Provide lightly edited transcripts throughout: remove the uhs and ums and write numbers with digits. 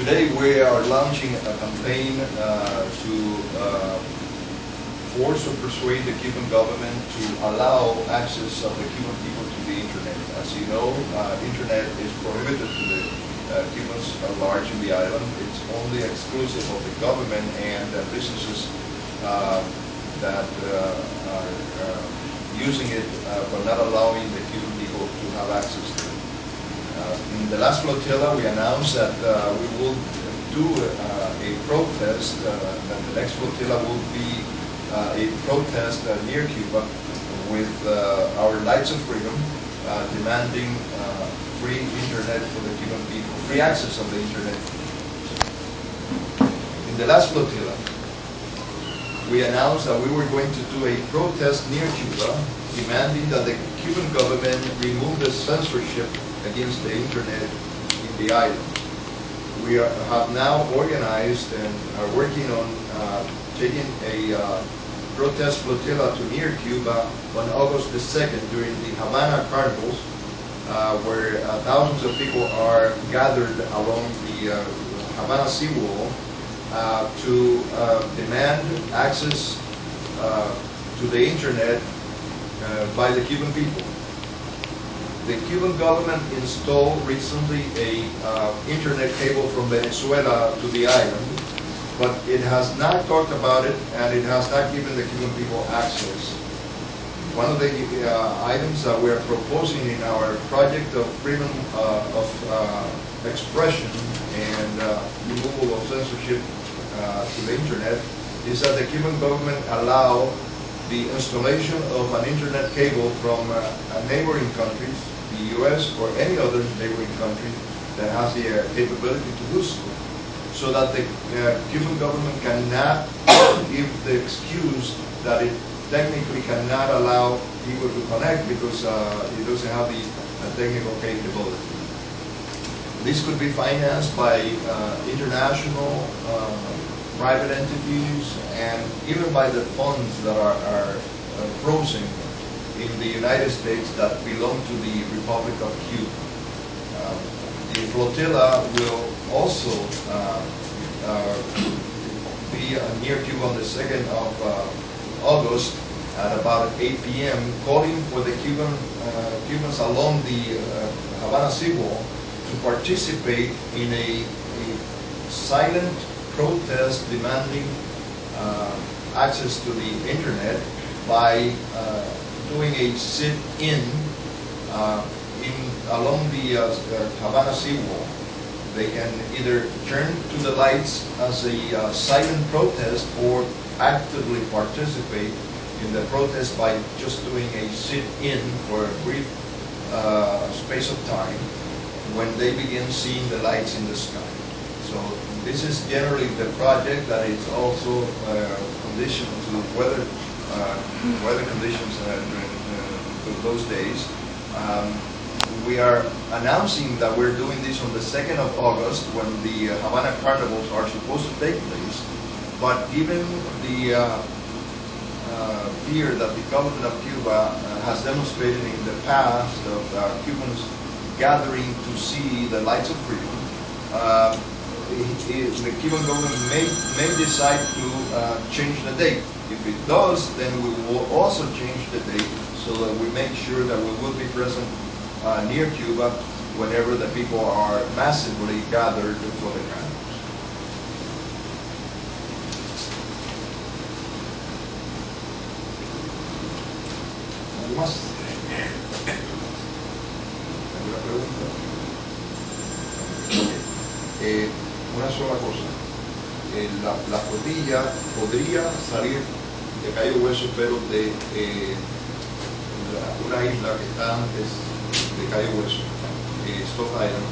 Today we are launching a campaign to force or persuade the Cuban government to allow access of the Cuban people to the internet. As you know, internet is prohibited to the Cubans at large in the island. It's only exclusive of the government and businesses that are using it, but not allowing the Cuban people to have access to it. In the last flotilla, we announced that we will do a protest, that the next flotilla will be a protest near Cuba with our Lights of Freedom, demanding free internet for the Cuban people, free access of the internet. In the last flotilla, we announced that we were going to do a protest near Cuba, demanding that the Cuban government remove the censorship against the internet in the island. We have now organized and are working on taking a protest flotilla to near Cuba on August the 2nd during the Havana Carnivals, where thousands of people are gathered along the Havana seawall to demand access to the internet by the Cuban people. The Cuban government installed recently a internet cable from Venezuela to the island, but it has not talked about it and it has not given the Cuban people access. One of the items that we are proposing in our project of freedom of expression and removal of censorship to the internet is that the Cuban government allow the installation of an internet cable from neighboring countries, the U.S. or any other neighboring country that has the capability to do so, so that the Cuban government cannot give the excuse that it technically cannot allow people to connect because it doesn't have the technical capability. This could be financed by international private entities and even by the funds that are frozen in the United States that belong to the Republic of Cuba. The flotilla will also be near Cuba on the 2nd of August at about 8 p.m. calling for the Cubans along the Havana seawall to participate in a silent protest demanding access to the internet by doing a sit-in along the Havana seawall. They can either turn to the lights as a silent protest or actively participate in the protest by just doing a sit-in for a brief space of time when they begin seeing the lights in the sky. So this is generally the project that is also conditioned to weather conditions during those days. We are announcing that we're doing this on the 2nd of August when the Havana Carnivals are supposed to take place, but given the fear that the government of Cuba has demonstrated in the past of Cubans gathering to see the Lights of Freedom, the Cuban government may decide to change the date. If it does, then we will also change the date so that we make sure that we will be present near Cuba whenever the people are massively gathered for the carnivals. ¿Más? ¿Alguna pregunta? Una sola cosa. La flotilla podría salir de Cayo Hueso, pero de una isla que está antes de Cayo Hueso, Stock Island.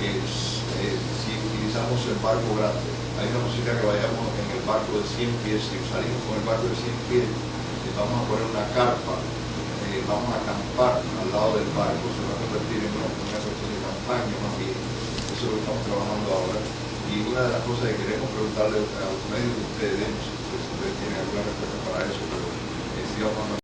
Si utilizamos el barco grande, hay una posibilidad que vayamos en el barco de 100 pies. Si salimos con el barco de 100 pies, vamos a poner una carpa, vamos a acampar al lado del barco, se va a convertir en una cuestión de campaña más bien. Eso es lo que estamos trabajando ahora. Y una de las cosas que queremos preguntarle a los medios de ustedes, no sé si ustedes tienen alguna respuesta para eso, pero si vamos a